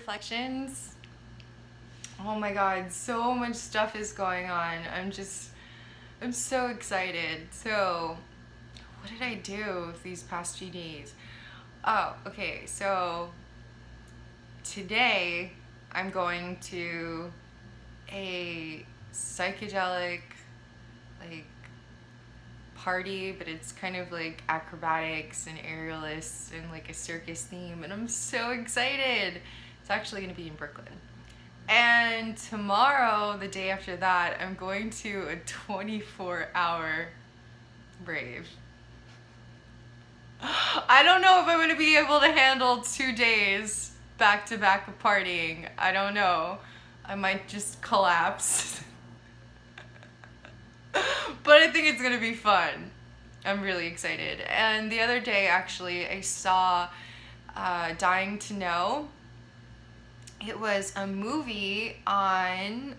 reflections. Oh my god, so much stuff is going on. I'm so excited. So, what did I do these past few days? Oh, okay, so today I'm going to a psychedelic like party, but it's kind of like acrobatics and aerialists and like a circus theme, and I'm so excited. It's actually going to be in Brooklyn. And tomorrow, the day after that, I'm going to a 24-hour rave. I don't know if I'm going to be able to handle 2 days back to back of partying. I don't know. I might just collapse. But I think it's gonna be fun. I'm really excited. And the other day, actually, I saw Dying to Know. It was a movie on,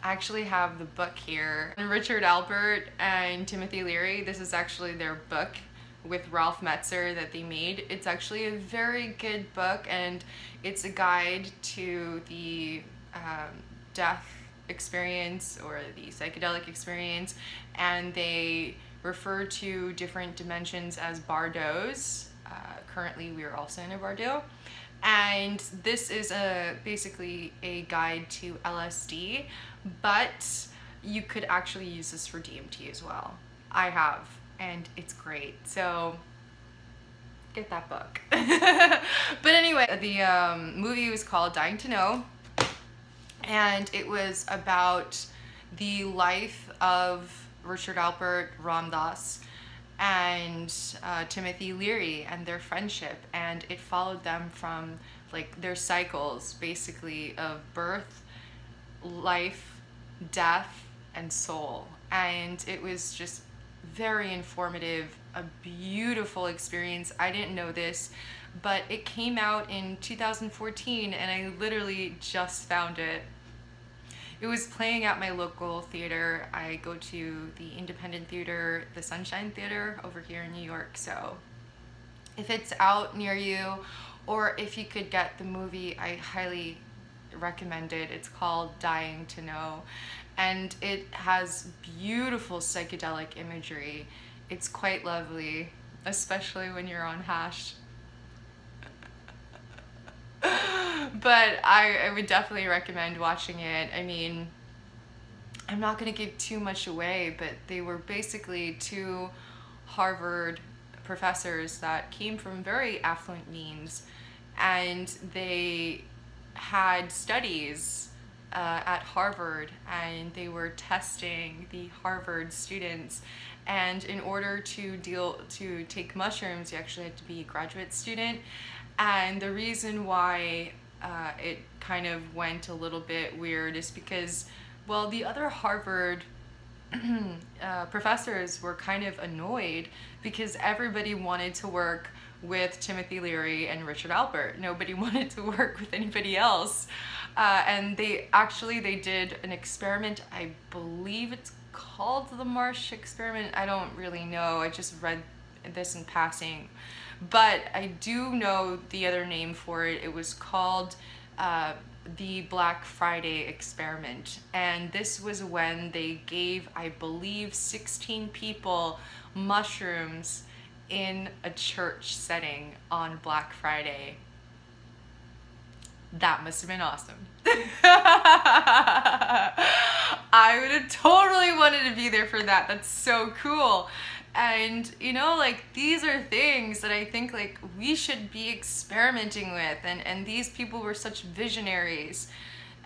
I actually have the book here, Richard Alpert and Timothy Leary. This is actually their book with Ralph Metzer that they made. It's actually a very good book, and it's a guide to the death experience or the psychedelic experience, and they refer to different dimensions as bardos. Currently we are also in a bardo, and this is basically a guide to LSD, but you could actually use this for DMT as well. I have, and it's great, so get that book. But anyway, the movie was called Dying to Know, and it was about the life of Richard Alpert, Ram Dass, and Timothy Leary and their friendship, and it followed them from like their cycles basically of birth, life, death, and soul. And it was just very informative, a beautiful experience. I didn't know this, but it came out in 2014 and I literally just found it. It was playing at my local theater. I go to the independent theater, the Sunshine Theater over here in New York. So if it's out near you, or if you could get the movie, I highly recommend it. It's called Dying to Know, and it has beautiful psychedelic imagery. It's quite lovely, especially when you're on hash. But I would definitely recommend watching it. I mean, I'm not going to give too much away, but they were basically two Harvard professors that came from very affluent means, and they had studies at Harvard, and they were testing the Harvard students, and in order to take mushrooms, you actually had to be a graduate student. And the reason why it kind of went a little bit weird is because, well, the other Harvard professors were kind of annoyed because everybody wanted to work with Timothy Leary and Richard Alpert. Nobody wanted to work with anybody else. And they did an experiment. I believe it's called the Marsh experiment. I don't really know. I just read this in passing. But I do know the other name for it. It was called the Black Friday experiment. And this was when they gave, I believe, 16 people mushrooms in a church setting on Black Friday. That must have been awesome. I would have totally wanted to be there for that. That's so cool. And you know, like, these are things that I think like we should be experimenting with, and these people were such visionaries.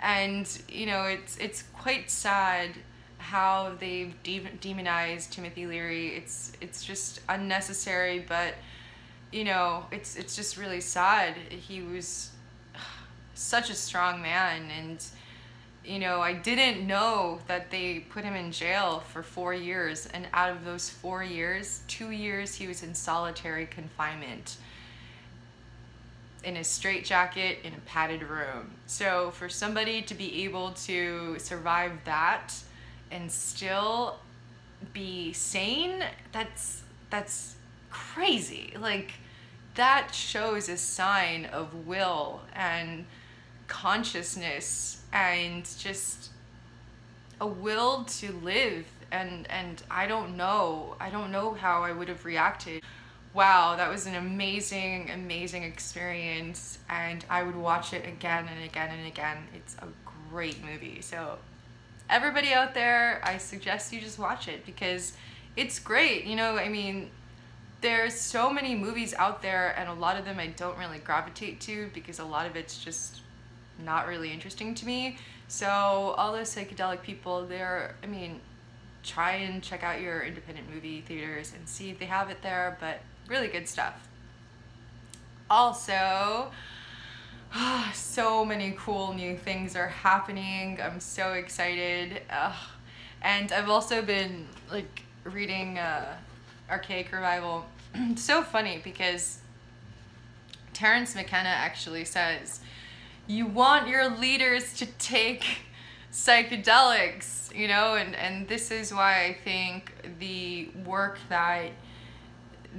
And you know, it's quite sad how they've demonized Timothy Leary. It's just unnecessary, but you know, it's just really sad. He was such a strong man, and you know, I didn't know that they put him in jail for 4 years, and out of those 4 years, 2 years he was in solitary confinement in a straitjacket in a padded room. So for somebody to be able to survive that and still be sane, that's crazy. Like, that shows a sign of will and consciousness and just a will to live. And I don't know how I would have reacted. Wow, that was an amazing, amazing experience, and I would watch it again and again and again. It's a great movie. So everybody out there, I suggest you just watch it because it's great. You know, I mean, there's so many movies out there, and a lot of them I don't really gravitate to because a lot of it's just not really interesting to me. So all those psychedelic people, I mean, try and check out your independent movie theaters and see if they have it there, but really good stuff. Also, so many cool new things are happening. I'm so excited. And I've also been like reading Archaic Revival. It's so funny because Terence McKenna actually says, you want your leaders to take psychedelics, you know, and this is why I think the work that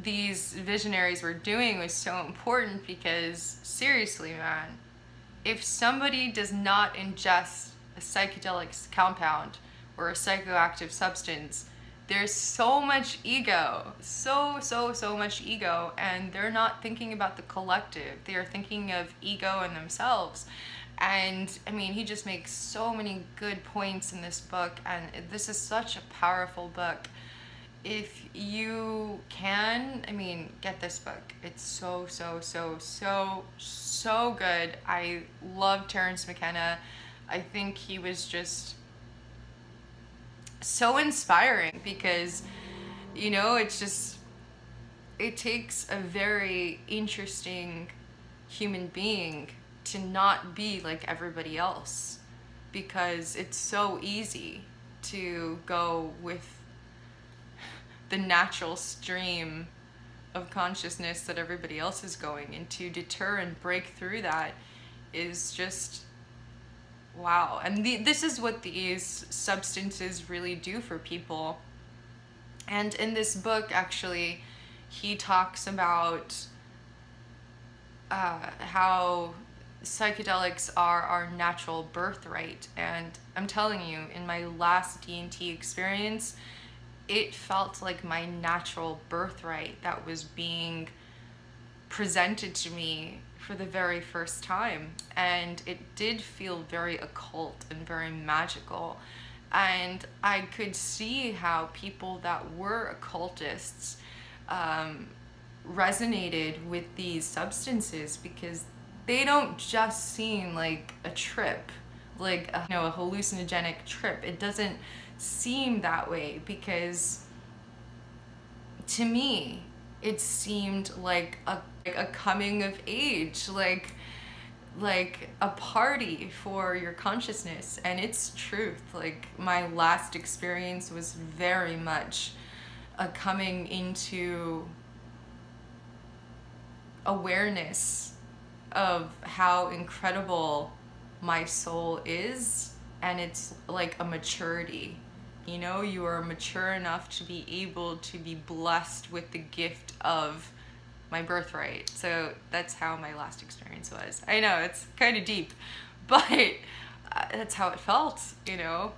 these visionaries were doing was so important, because seriously, man, if somebody does not ingest a psychedelic compound or a psychoactive substance, there's so much ego, so much ego, and they're not thinking about the collective. They are thinking of ego and themselves. And I mean, he just makes so many good points in this book, and this is such a powerful book. If you can, I mean, get this book. It's so good. I love Terence McKenna. I think he was just so inspiring because, you know, it takes a very interesting human being to not be like everybody else, because it's so easy to go with the natural stream of consciousness that everybody else is going, and to deter and break through that is just wow. And this is what these substances really do for people. And in this book, actually, he talks about how psychedelics are our natural birthright. And I'm telling you, in my last DMT experience, it felt like my natural birthright that was being presented to me for the very first time. And it did feel very occult and very magical. And I could see how people that were occultists resonated with these substances, because they don't just seem like a trip, like a hallucinogenic trip. It doesn't seem that way, because to me it seemed like a coming of age, like a party for your consciousness. And it's truth. Like, my last experience was very much a coming into awareness of how incredible my soul is. And it's like a maturity, you know, you are mature enough to be able to be blessed with the gift of my birthright. So that's how my last experience was. I know it's kind of deep, but that's how it felt, you know.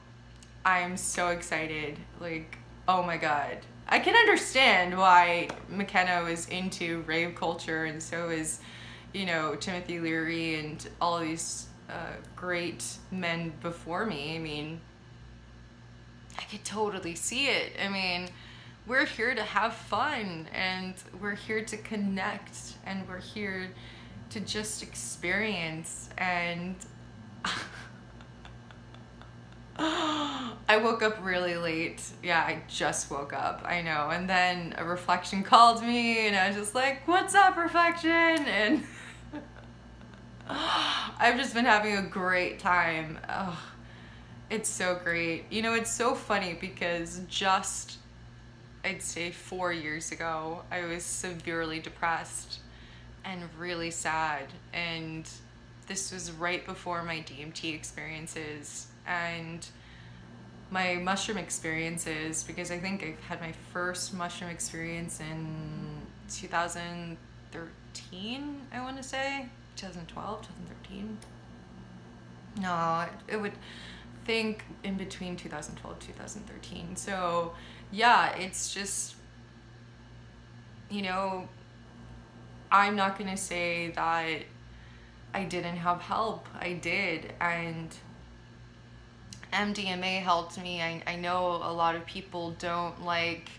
I'm so excited. Like, oh my God. I can understand why McKenna was into rave culture, and so is, you know, Timothy Leary and all these great men before me. I mean, I could totally see it. I mean, we're here to have fun, and we're here to connect, and we're here to just experience. And I woke up really late. Yeah, I just woke up, I know. And then a reflection called me, and I was just like, what's up, reflection? And I've just been having a great time. Oh, it's so great. You know, it's so funny because just, I'd say 4 years ago, I was severely depressed and really sad. And this was right before my DMT experiences and my mushroom experiences, because I think I had my first mushroom experience in 2013, I want to say. 2012, 2013. No, it would think in between 2012 2013. So yeah, it's just, you know, I'm not gonna say that I didn't have help. I did, and MDMA helped me. I know a lot of people don't like,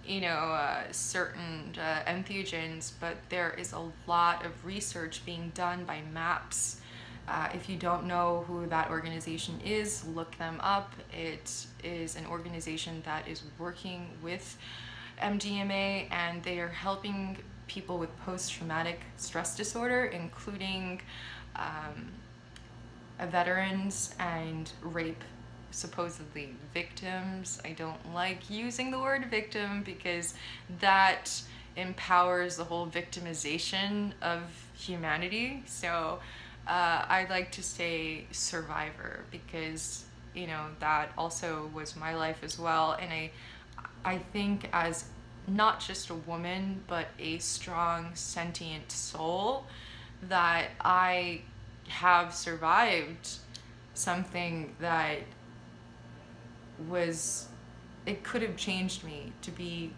you know, certain entheogens, but there is a lot of research being done by MAPS. If you don't know who that organization is, look them up. It is an organization that is working with MDMA, and they are helping people with post-traumatic stress disorder, including veterans and rape supposedly victims. I don't like using the word victim because that empowers the whole victimization of humanity. So I like to say survivor, because, you know, that also was my life as well. And I think as not just a woman, but a strong, sentient soul, that I have survived something that was, it could have changed me to be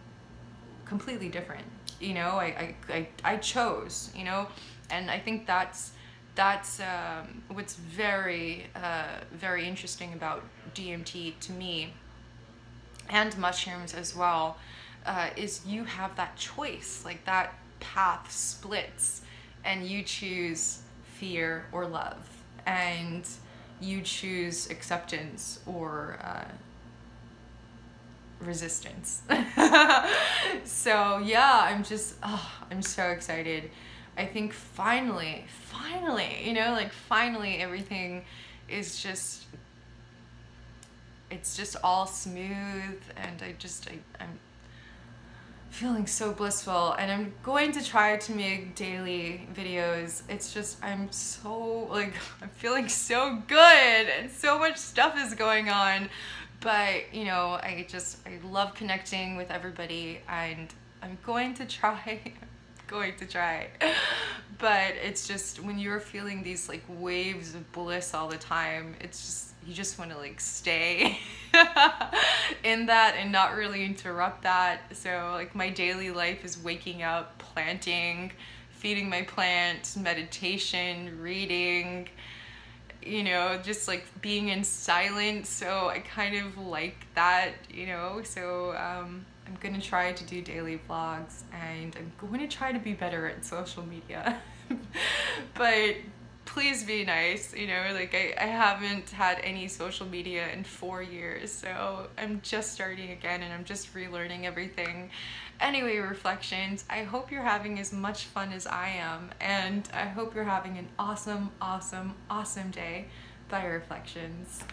completely different. You know, I chose, you know, and I think that's what's very, very interesting about DMT to me, and mushrooms as well, is you have that choice, like that path splits, and you choose fear or love, and you choose acceptance or resistance. So yeah, I'm so excited. I think finally, you know, like finally everything is just, it's just all smooth, and I'm feeling so blissful, and I'm going to try to make daily videos. It's just, I'm so, like, I'm feeling so good, and so much stuff is going on, but, you know, I love connecting with everybody, and I'm going to try, but it's just, when you're feeling these, like, waves of bliss all the time, it's just, you just want to, like, stay in that and not really interrupt that. So, like, my daily life is waking up, planting, feeding my plants, meditation, reading, you know, just, like, being in silence. So I kind of like that, you know. So I'm gonna try to do daily vlogs, and I'm going to try to be better at social media. But please be nice, you know, like I haven't had any social media in 4 years, so I'm just starting again, and I'm just relearning everything. Anyway, reflections, I hope you're having as much fun as I am, and I hope you're having an awesome, awesome, awesome day. Bye, reflections.